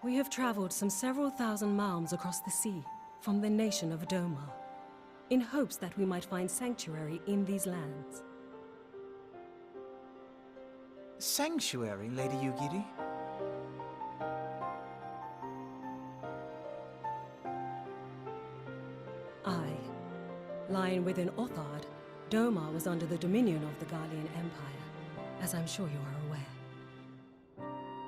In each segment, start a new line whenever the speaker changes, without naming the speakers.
We have traveled some several thousand miles across the sea, from the nation of Doma, in hopes that we might find sanctuary in these lands.
Sanctuary, Lady Yugiri?
Aye. Lying within Othard, Doma was under the dominion of the Garlean Empire, as I'm sure you are aware.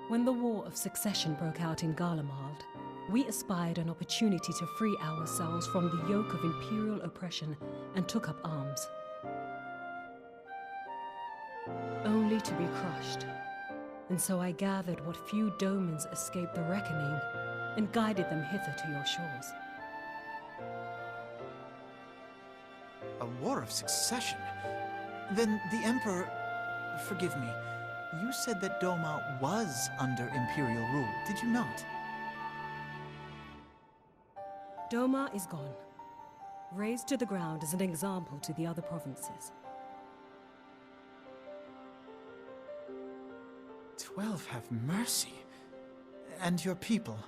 When the War of Succession broke out in Garlemald, we espied an opportunity to free ourselves from the yoke of imperial oppression and took up arms. Only to be crushed. And so I gathered what few Domans escaped the reckoning and guided them hither to your shores.
A war of succession? Then the Emperor... Forgive me. You said that Doma was under imperial rule, did you not?
Doma is gone. Razed to the ground as an example to the other provinces.
12 have mercy. And your people?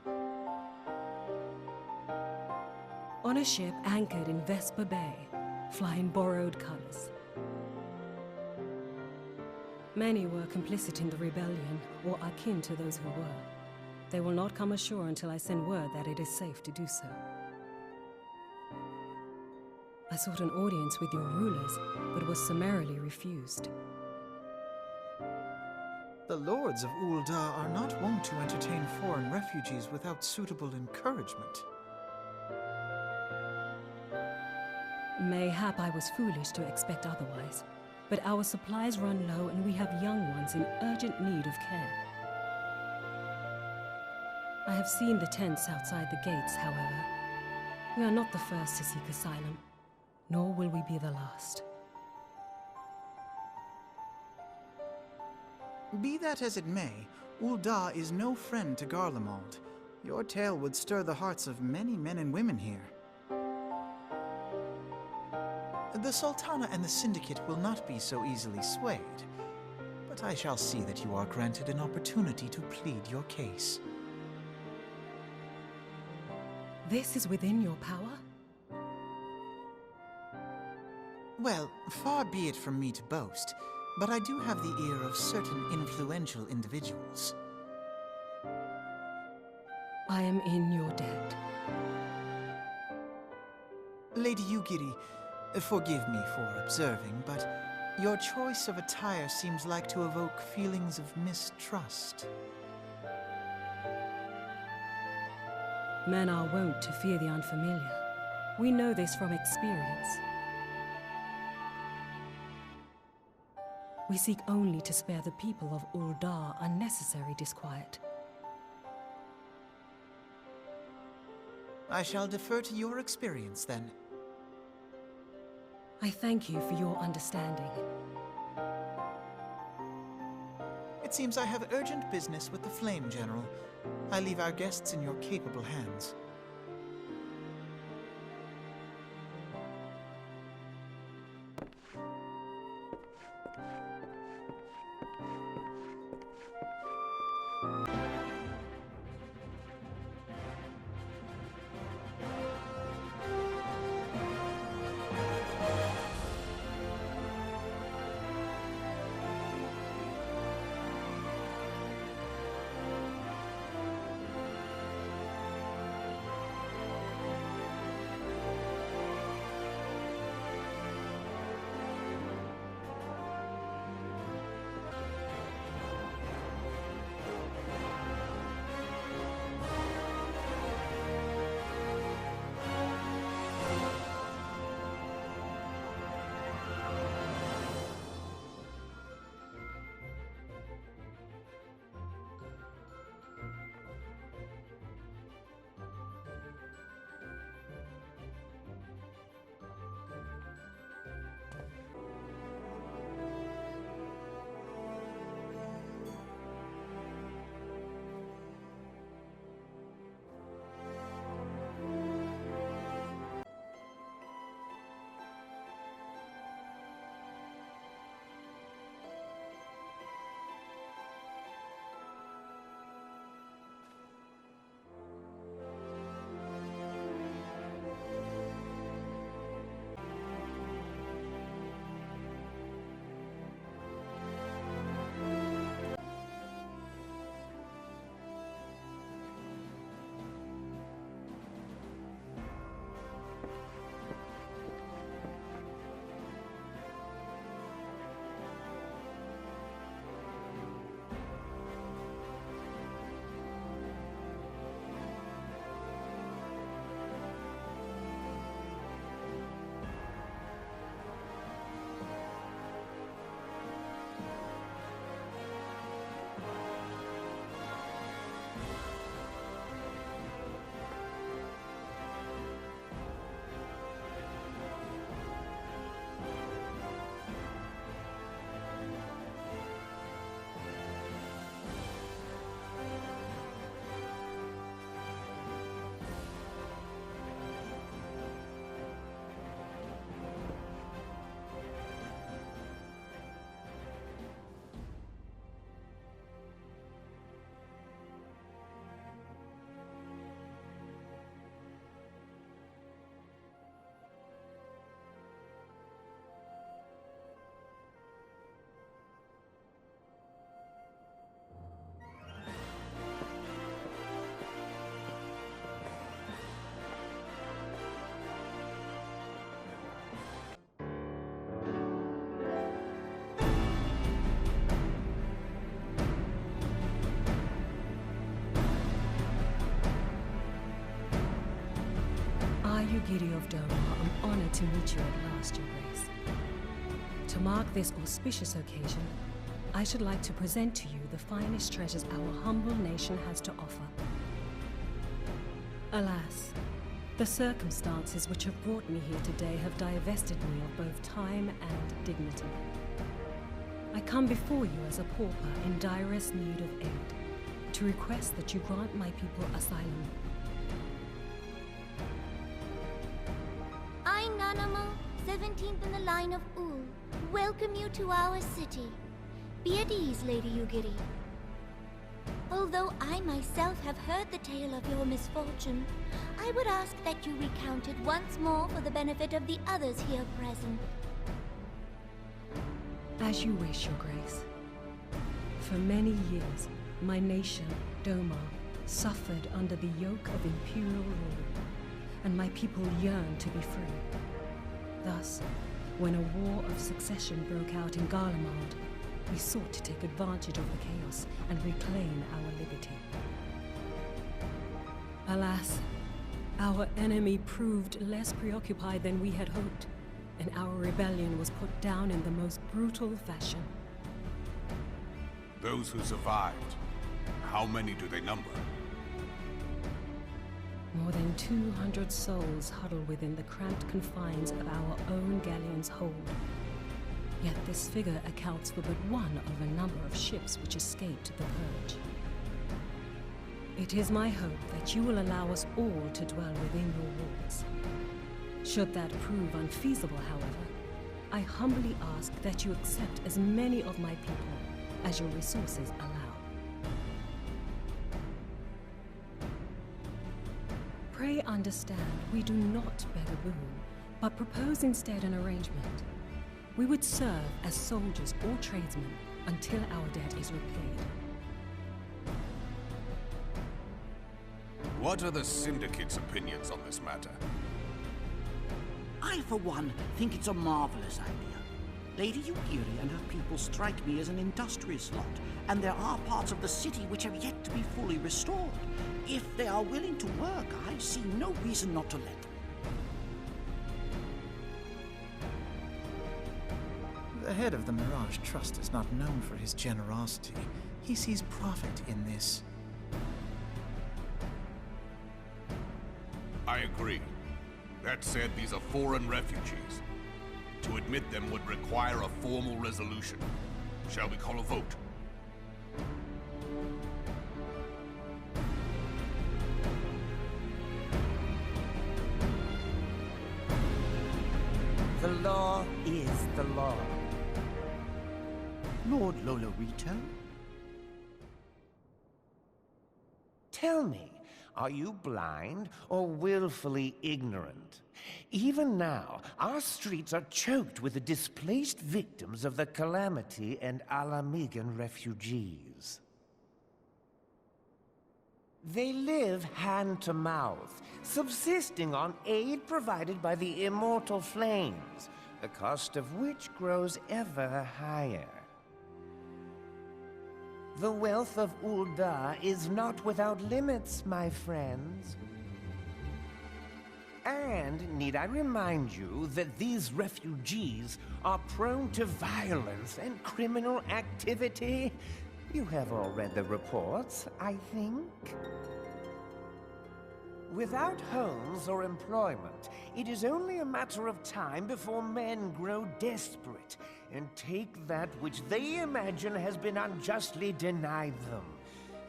On a ship anchored in Vesper Bay, flying borrowed colors. Many were complicit in the rebellion, or akin to those who were. They will not come ashore until I send word that it is safe to do so. I sought an audience with your rulers, but was summarily refused.
The lords of Ul'dah are not wont to entertain foreign refugees without suitable encouragement.
Mayhap I was foolish to expect otherwise, but our supplies run low and we have young ones in urgent need of care. I have seen the tents outside the gates, however. We are not the first to seek asylum, nor will we be the last.
Be that as it may, Ul'dah is no friend to Garlemald. Your tale would stir the hearts of many men and women here. The Sultana and the Syndicate will not be so easily swayed, but I shall see that you are granted an opportunity to plead your case.
This is within your power?
Well, far be it from me to boast, but I do have the ear of certain influential individuals.
I am in your debt.
Lady Yugiri, forgive me for observing, but your choice of attire seems like to evoke feelings of mistrust.
Men are wont to fear the unfamiliar. We know this from experience. We seek only to spare the people of Ul'dah unnecessary disquiet.
I shall defer to your experience, then.
I thank you for your understanding.
It seems I have urgent business with the Flame General. I leave our guests in your capable hands.
Giri of Doma, I'm honored to meet you at last, Your Grace. To mark this auspicious occasion, I should like to present to you the finest treasures our humble nation has to offer. Alas, the circumstances which have brought me here today have divested me of both time and dignity. I come before you as a pauper in direst need of aid, to request that you grant my people asylum.
I, Nanamo, 17th in the line of Ul, welcome you to our city. Be at ease, Lady Yugiri. Although I myself have heard the tale of your misfortune, I would ask that you recount it once more for the benefit of the others here present.
As you wish, Your Grace. For many years, my nation, Doma, suffered under the yoke of imperial rule, and my people yearned to be free. Thus, when a war of succession broke out in Garlemald, we sought to take advantage of the chaos and reclaim our liberty. Alas, our enemy proved less preoccupied than we had hoped, and our rebellion was put down in the most brutal fashion.
Those who survived, how many do they number?
More than 200 souls huddle within the cramped confines of our own galleon's hold. Yet this figure accounts for but one of a number of ships which escaped the purge. It is my hope that you will allow us all to dwell within your walls. Should that prove unfeasible, however, I humbly ask that you accept as many of my people as your resources allow. Pray understand, we do not beg a boon, but propose instead an arrangement. We would serve as soldiers or tradesmen until our debt is repaid.
What are the Syndicate's opinions on this matter?
I, for one, think it's a marvelous idea. Lady Yugiri and her people strike me as an industrious lot, and there are parts of the city which have yet to be fully restored. If they are willing to work, I see no reason not to let them.
The head of the Mirage Trust is not known for his generosity. He sees profit in this.
I agree. That said, these are foreign refugees. To admit them would require a formal resolution. Shall we call a vote?
The law is the law.
Lord Lolorito?
Tell me, are you blind or willfully ignorant? Even now, our streets are choked with the displaced victims of the Calamity and Alamigan refugees. They live hand to mouth, subsisting on aid provided by the immortal flames, the cost of which grows ever higher. The wealth of Ul'dah is not without limits, my friends. And need I remind you that these refugees are prone to violence and criminal activity? You have all read the reports, I think. Without homes or employment, it is only a matter of time before men grow desperate and take that which they imagine has been unjustly denied them.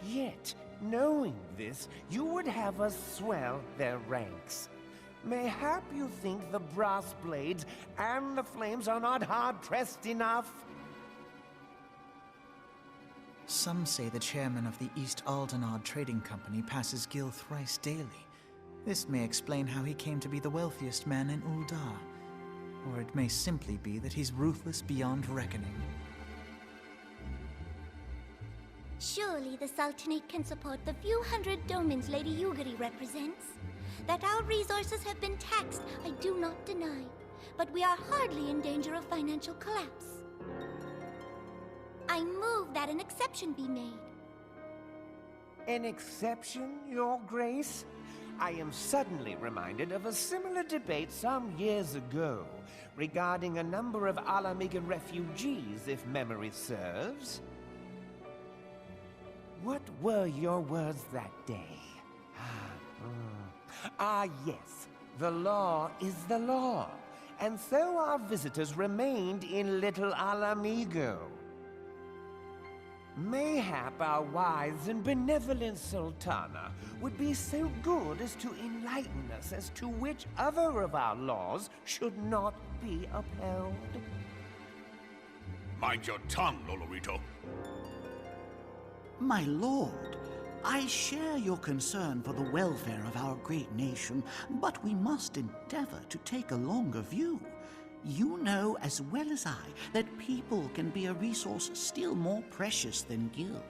Yet, knowing this, you would have us swell their ranks. Mayhap you think the brass blades and the flames are not hard-pressed enough?
Some say the chairman of the East Aldenard Trading Company passes Gil thrice daily. This may explain how he came to be the wealthiest man in Ul'dah. Or it may simply be that he's ruthless beyond reckoning.
Surely the Sultanate can support the few hundred domins Lady Yugiri represents. That our resources have been taxed, I do not deny. But we are hardly in danger of financial collapse. I move that an exception be made.
An exception, Your Grace? I am suddenly reminded of a similar debate some years ago regarding a number of Alamigan refugees, if memory serves. What were your words that day? Yes. The law is the law. And so our visitors remained in Little Alamigo. Mayhap our wise and benevolent Sultana would be so good as to enlighten us as to which other of our laws should not be upheld.
Mind your tongue, Lolorito.
My lord, I share your concern for the welfare of our great nation, but we must endeavor to take a longer view. You know as well as I that people can be a resource still more precious than gil.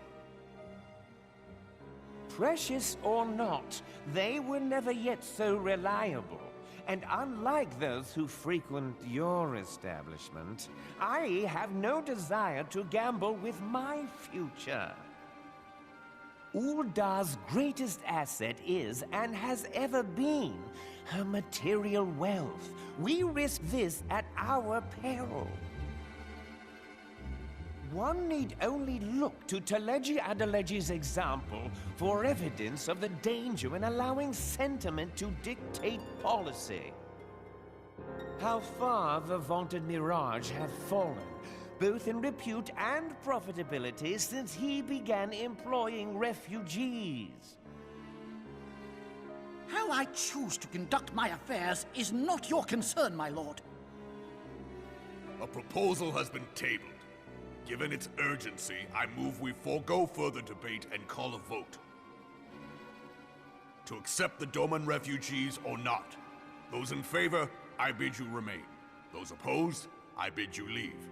Precious or not, they were never yet so reliable. And unlike those who frequent your establishment, I have no desire to gamble with my future. Uldar's greatest asset is, and has ever been, her material wealth. We risk this at our peril. One need only look to Teleji Adeleji's example for evidence of the danger in allowing sentiment to dictate policy. How far the vaunted Mirage have fallen, both in repute and profitability, since he began employing refugees.
How I choose to conduct my affairs is not your concern, my lord.
A proposal has been tabled. Given its urgency, I move we forego further debate and call a vote. To accept the Doman refugees or not. Those in favor, I bid you remain. Those opposed, I bid you leave.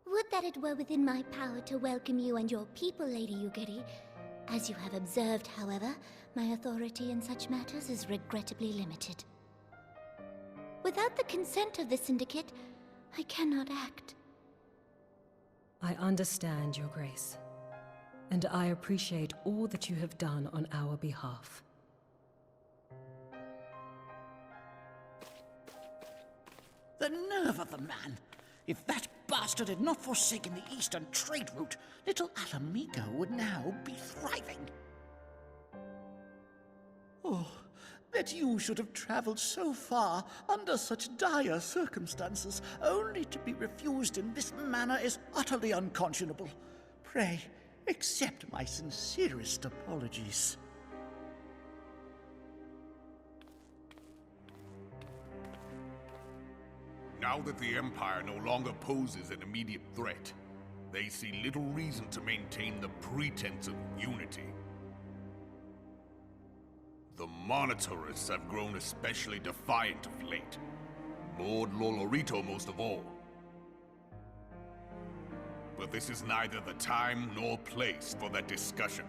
Would that it were within my power to welcome you and your people, Lady Yugiri. As you have observed, however, my authority in such matters is regrettably limited. Without the consent of the Syndicate, I cannot act.
I understand, Your Grace, and I appreciate all that you have done on our behalf.
The nerve of the man! If that bastard had not forsaken the eastern trade route, Little Alamigo would now be thriving. Oh, that you should have traveled so far under such dire circumstances, only to be refused in this manner is utterly unconscionable. Pray, accept my sincerest apologies.
Now that the Empire no longer poses an immediate threat, they see little reason to maintain the pretense of unity. The Monitorists have grown especially defiant of late. Lord Lolorito most of all. But this is neither the time nor place for that discussion.